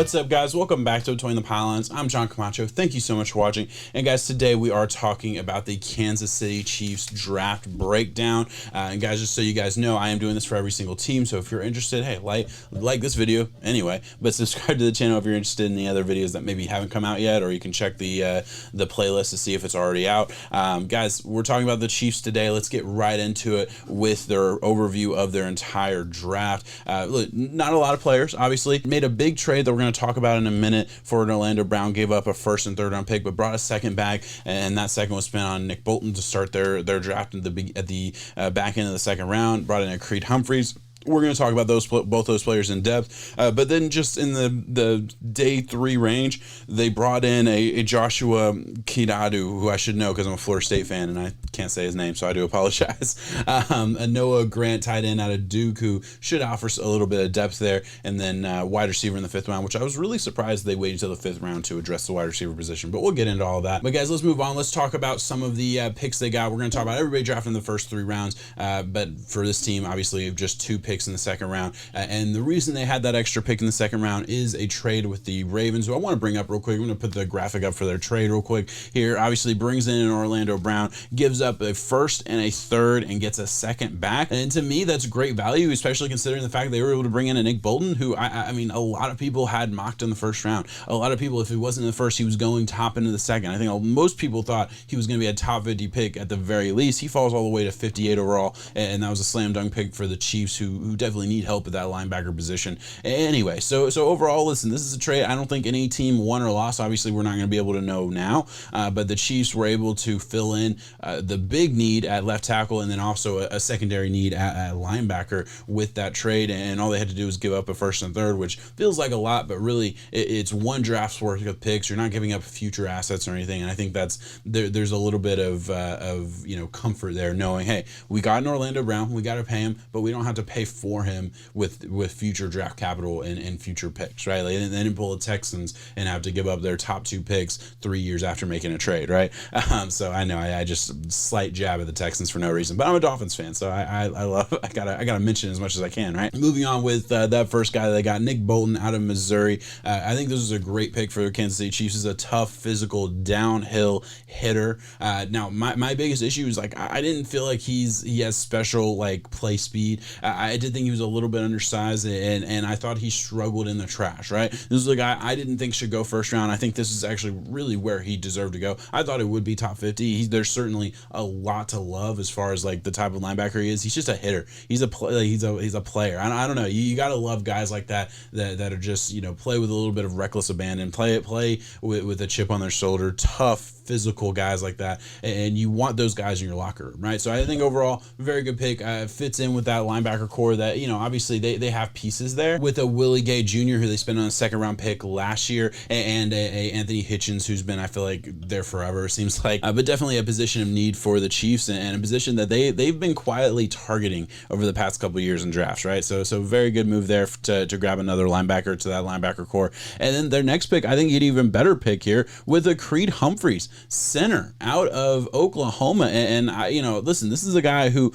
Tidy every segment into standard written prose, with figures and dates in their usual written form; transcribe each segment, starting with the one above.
What's up, guys? Welcome back to Between the Pylons. I'm John Camacho. Thank you so much for watching. And guys, today we are talking about the Kansas City Chiefs draft breakdown. And guys, just so you guys know, I am doing this for every single team. So if you're interested, hey, like this video anyway. But subscribe to the channel if you're interested in the other videos that maybe haven't come out yet, or you can check the playlist to see if it's already out. Guys, we're talking about the Chiefs today. Let's get right into it with their overview of their entire draft. Look, not a lot of players, obviously. Made a big trade that we're going to talk about in a minute for Orlando Brown. Gave up a first and third round pick, but brought a second back, and that second was spent on Nick Bolton to start their draft at the back end of the second round. Brought in a Creed Humphreys. We're going to talk about both those players in depth, but then just in the day 3 range, they brought in a Joshua Kidadu, who I should know because I'm a Florida State fan and I can't say his name, so I do apologize. A Noah Grant tight end out of Duke, who should offer a little bit of depth there, and then wide receiver in the 5th round, which I was really surprised they waited until the 5th round to address the wide receiver position, but we'll get into all that. But guys, let's move on. Let's talk about some of the picks they got. We're going to talk about everybody drafting the first 3 rounds, but for this team, obviously, just 2 picks in the second round, and the reason they had that extra pick in the second round is a trade with the Ravens, who I want to bring up real quick. I'm going to put the graphic up for their trade real quick here. Obviously brings in an Orlando Brown, gives up a first and a third, and gets a second back, and to me that's great value, especially considering the fact they were able to bring in a Nick Bolton, who I mean a lot of people had mocked in the first round. A lot of people, if he wasn't in the first, he was going top into the second. I think most people thought he was going to be a top 50 pick at the very least. He falls all the way to 58 overall, and that was a slam dunk pick for the Chiefs, who definitely need help at that linebacker position. Anyway, so overall, listen, this is a trade I don't think any team won or lost. Obviously, we're not going to be able to know now, but the Chiefs were able to fill in the big need at left tackle, and then also a secondary need at linebacker with that trade, and all they had to do was give up a first and third, which feels like a lot, but really it's 1 draft's worth of picks. You're not giving up future assets or anything, and I think that's there's a little bit of comfort there, knowing, hey, we got an Orlando Brown, we got to pay him, but we don't have to pay for him with future draft capital and future picks, right? Like, they didn't pull the Texans and have to give up their top 2 picks 3 years after making a trade, right? So I know I just slight jab at the Texans for no reason, but I'm a Dolphins fan, so I gotta mention as much as I can, right? Moving on with that first guy they got, Nick Bolton out of Missouri. I think this is a great pick for the Kansas City Chiefs. He's a tough, physical, downhill hitter. Now my biggest issue is, like, I didn't feel like he has special like play speed. I did think he was a little bit undersized, and I thought he struggled in the trash, right? This is a guy I didn't think should go first round. I think this is actually really where he deserved to go. I thought it would be top 50. There's certainly a lot to love as far as like the type of linebacker he is. He's just a hitter. He's a player. I don't know. You got to love guys like that are just, play with a little bit of reckless abandon, play with a chip on their shoulder, tough, physical guys like that, and you want those guys in your locker room, right? So I think overall, very good pick. Fits in with that linebacker core that, obviously they have pieces there with a Willie Gay Jr., who they spent on a second round pick last year, and a Anthony Hitchens, who's been, I feel like, there forever, it seems like, but definitely a position of need for the Chiefs, and a position that they've been quietly targeting over the past couple of years in drafts, right? So very good move there to grab another linebacker to that linebacker core. And then their next pick, I think, an even better pick here with a Creed Humphreys, center out of Oklahoma. And I, listen, this is a guy who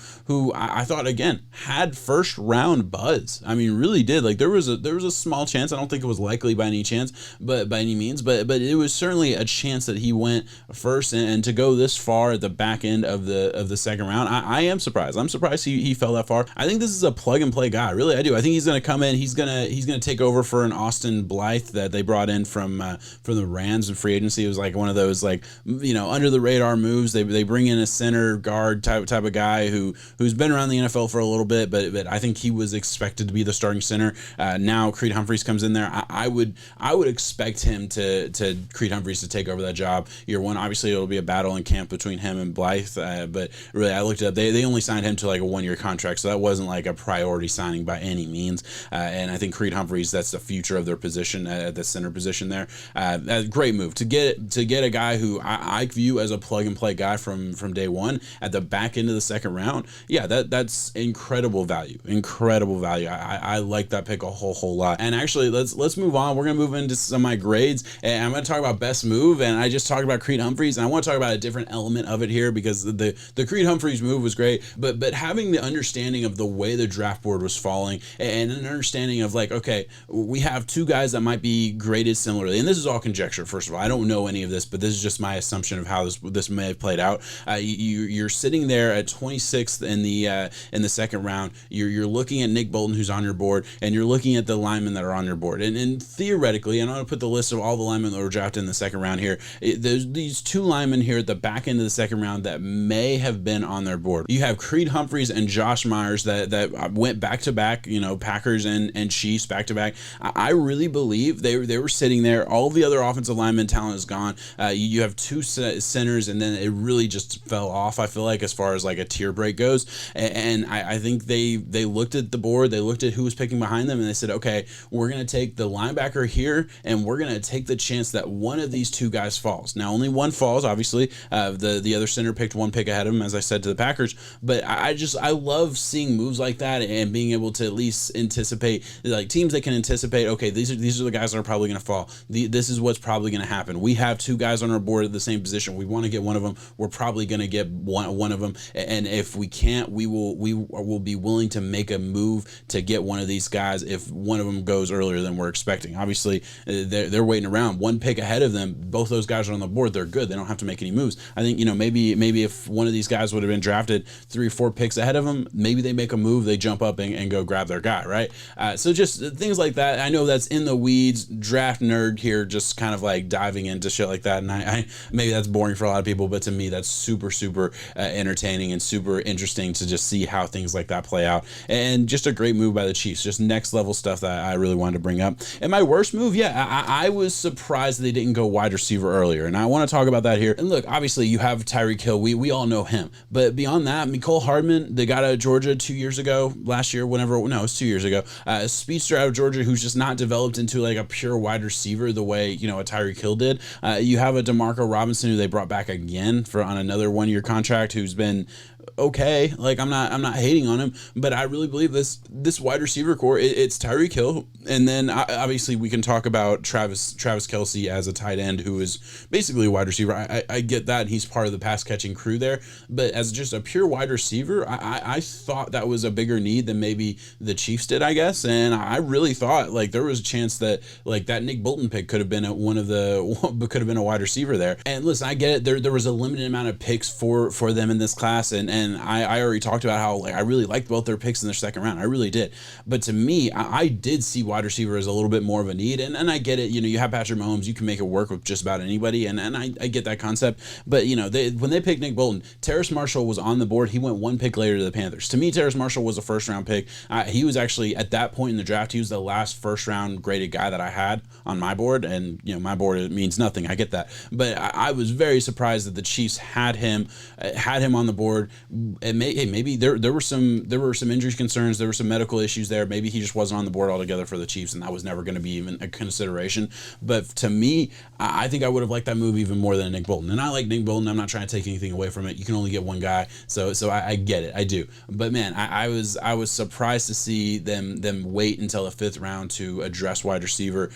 I thought, again, had first round buzz. I mean, really did. Like, there was a small chance. I don't think it was likely by any chance, but by any means, but it was certainly a chance that he went first, and to go this far at the back end of the second round, I am surprised. I'm surprised he fell that far. I think this is a plug and play guy. Really, I do. I think he's going to come in. He's going to take over for an Austin Blythe that they brought in from the Rams in free agency. It was like one of those, like, under the radar moves. They bring in a center guard type of guy who's been around the NFL for a little bit, but I think he was expected to be the starting center. Now Creed Humphreys comes in there. I would expect him to Creed Humphreys to take over that job year one. Obviously, it'll be a battle in camp between him and Blythe, but really, I looked it up. They only signed him to like a 1-year contract, so that wasn't like a priority signing by any means. And I think Creed Humphreys, that's the future of their position at the center position there. Great move to get a guy who I view as a plug and play guy from day one at the back end of the second round, yeah, that's incredible value. I like that pick a whole lot. And actually, let's move on. We're gonna move into some of my grades, and I'm gonna talk about best move. And I just talked about Creed Humphreys, and I want to talk about a different element of it here, because the Creed Humphreys move was great, but having the understanding of the way the draft board was falling, and an understanding of like, okay, we have two guys that might be graded similarly, and this is all conjecture. First of all, I don't know any of this, but this is just my assumption of how this may have played out. You're sitting there at 26th in the second round. You're looking at Nick Bolton, who's on your board, and you're looking at the linemen that are on your board, and theoretically, and I'm going to put the list of all the linemen that were drafted in the second round here. There's these two linemen here at the back end of the second round that may have been on their board. You have Creed Humphreys and Josh Myers that went back to back, Packers and Chiefs back to back. I really believe they were sitting there. All the other offensive lineman talent is gone. You have two centers, and then it really just fell off, I feel like, as far as like a tier break goes. And I think they looked at the board, they looked at who was picking behind them, and they said, okay, we're going to take the linebacker here, and we're going to take the chance that one of these two guys falls. Now, only one falls, obviously. The other center picked one pick ahead of him, as I said, to the Packers. But I love seeing moves like that, and being able to at least anticipate, like teams that can anticipate, okay, these are the guys that are probably going to fall. This is what's probably going to happen. We have two guys on our board at the same position. We want to get one of them. We're probably going to get one of them. And if we can't, we will be willing to make a move to get one of these guys if one of them goes earlier than we're expecting. Obviously, they're waiting around. One pick ahead of them, both those guys are on the board. They're good. They don't have to make any moves. I think, maybe if one of these guys would have been drafted 3 or 4 picks ahead of them, maybe they make a move, they jump up and go grab their guy, right? So just things like that. I know that's in the weeds, draft nerd here, just kind of like diving into shit like that. And I maybe that's boring for a lot of people, but to me, that's super entertaining and super interesting to just see how things like that play out. And just a great move by the Chiefs, just next level stuff that I really wanted to bring up. And my worst move, I was surprised that they didn't go wide receiver earlier. And I want to talk about that here. And look, obviously you have Tyreek Hill. We all know him. But beyond that, Mecole Hardman, they got out of Georgia 2 years ago, last year, it was 2 years ago. A speedster out of Georgia who's just not developed into like a pure wide receiver the way, a Tyreek Hill did. You have a DeMarco Robinson who they brought back again on another 1-year contract, who's been okay. Like I'm not hating on him, but I really believe this wide receiver core, it's Tyreek Hill, and then obviously we can talk about Travis Kelce as a tight end who is basically a wide receiver. I get that, and he's part of the pass catching crew there, but as just a pure wide receiver, I thought that was a bigger need than maybe the Chiefs did, I guess. And I really thought like there was a chance that like that Nick Bolton pick could have been a wide receiver there. And listen, I get it, there was a limited amount of picks for them in this class, and I already talked about how like I really liked both their picks in their second round. I really did. But to me, I did see wide receiver as a little bit more of a need, and I get it. You have Patrick Mahomes, you can make it work with just about anybody, and I get that concept. But when they picked Nick Bolton, Terrace Marshall was on the board. He went 1 pick later to the Panthers. To me, Terrace Marshall was a first round pick. He was actually at that point in the draft, he was the last first round graded guy that I had on my board, and my board, it means nothing. I get that, but I was very surprised that the Chiefs had him on the board. Maybe there were some injury concerns, there were some medical issues there. Maybe he just wasn't on the board altogether for the Chiefs, and that was never going to be even a consideration. But to me, I think I would have liked that move even more than Nick Bolton. And I like Nick Bolton. I'm not trying to take anything away from it. You can only get one guy, so I get it. I do. But man, I was surprised to see them wait until the 5th round to address wide receiver.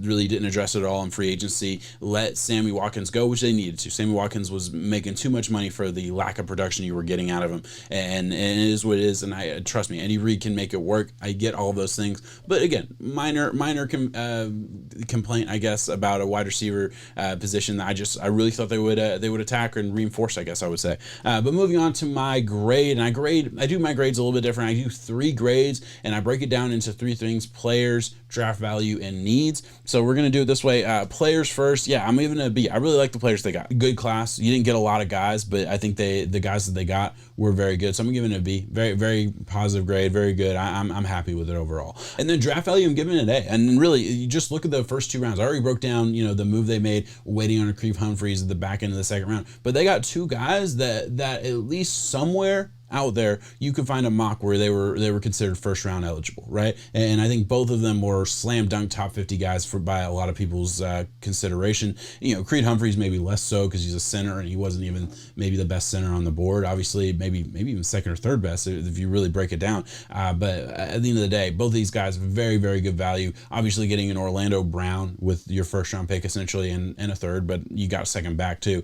Really didn't address it at all in free agency. Let Sammy Watkins go, which they needed to. Sammy Watkins was making too much money for the lack of production you were getting out of him, and it is what it is. And I trust me, Andy Reid can make it work. I get all of those things, but again, minor complaint, I guess, about a wide receiver position that I really thought they would attack and reinforce, I guess I would say. But moving on to my grade, and I do my grades a little bit different. I do 3 grades, and I break it down into 3 things: players, draft value, and needs. So we're gonna do it this way. Players first. Yeah, I'm even a B. I really like the players they got. Good class. You didn't get a lot of guys, but I think the guys that they got were very good. So I'm giving it a B. Very, very positive grade. Very good. I'm happy with it overall. And then draft value, I'm giving it an A. And really, you just look at the first 2 rounds. I already broke down, the move they made, waiting on a Creed Humphreys at the back end of the second round. But they got 2 guys that at least somewhere out there, you could find a mock where they were considered first round eligible, right? And I think both of them were slam dunk top 50 guys by a lot of people's consideration. Creed Humphreys maybe less so because he's a center and he wasn't even maybe the best center on the board. Obviously, maybe even second or third best if you really break it down. But at the end of the day, both of these guys very, very good value. Obviously, getting an Orlando Brown with your first round pick essentially and a third, but you got a second back too.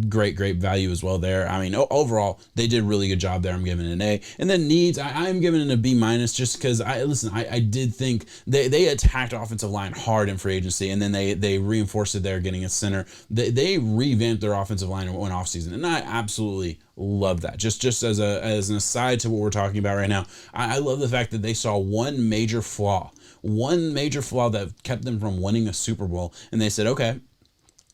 Great value as well there. I mean, overall, they did a really good job there. I'm giving it an A. And then needs, I'm giving it a B minus just because I did think they attacked offensive line hard in free agency, and then they reinforced it there getting a center. They revamped their offensive line in one offseason, and I absolutely love that. Just as an aside to what we're talking about right now, I love the fact that they saw one major flaw that kept them from winning a Super Bowl, and they said, okay,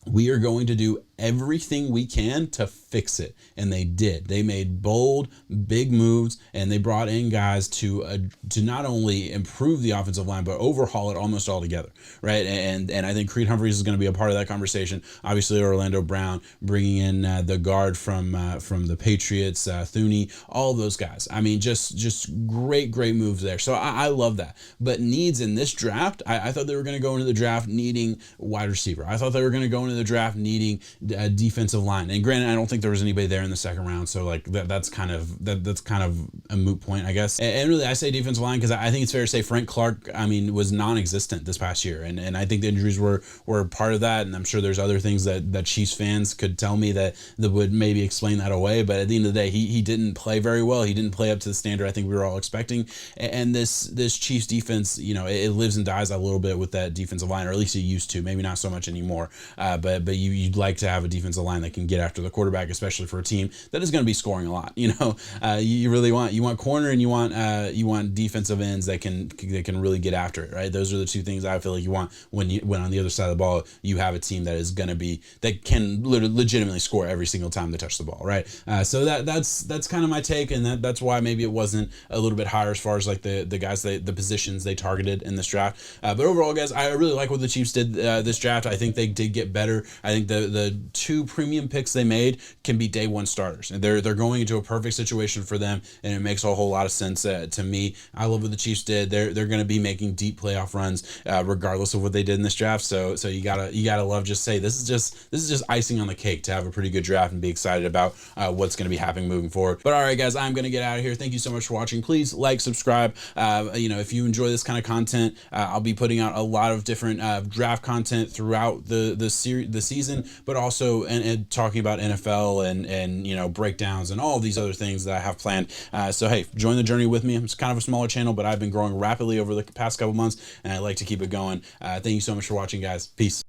we are going to do everything we can to fix it. And they did. They made bold, big moves, and they brought in guys to not only improve the offensive line, but overhaul it almost altogether, right? And I think Creed Humphreys is going to be a part of that conversation. Obviously, Orlando Brown, bringing in the guard from the Patriots, Thuney, all of those guys. I mean, just great moves there. So I love that. But needs in this draft, I thought they were going to go into the draft needing wide receiver. I thought they were going to go into the draft needing defensive line. And granted, I don't think there was anybody there in the second round, so like that's kind of a moot point, I guess. And really, I say defensive line because I think it's fair to say Frank Clark, was non-existent this past year, and I think the injuries were part of that. And I'm sure there's other things that Chiefs fans could tell me that would maybe explain that away. But at the end of the day, he didn't play very well. He didn't play up to the standard I think we were all expecting. And this Chiefs defense, it lives and dies a little bit with that defensive line, or at least it used to. Maybe not so much anymore. But you'd like to have a defensive line that can get after the quarterback, especially for a team that is going to be scoring a lot. You really want corner, and you want defensive ends that can really get after it, right? Those are the two things I feel like you want when on the other side of the ball you have a team that can legitimately score every single time they touch the ball, right? So that's kind of my take, and that's why maybe it wasn't a little bit higher as far as like the guys the positions they targeted in this draft. But overall, guys, I really like what the Chiefs did this draft. I think they did get better. I think the two premium picks they made can be day one starters, and they're going into a perfect situation for them, and it makes a whole lot of sense to me. I love what the Chiefs did. They're going to be making deep playoff runs regardless of what they did in this draft. So you gotta love, just say this is just icing on the cake to have a pretty good draft and be excited about what's going to be happening moving forward. But all right, guys, I'm going to get out of here. Thank you so much for watching. Please like, subscribe. If you enjoy this kind of content, I'll be putting out a lot of different draft content throughout the season, but also and talking about NFL and breakdowns and all of these other things that I have planned. So hey, join the journey with me. It's kind of a smaller channel, but I've been growing rapidly over the past couple months, and I like to keep it going. Thank you so much for watching, guys. Peace.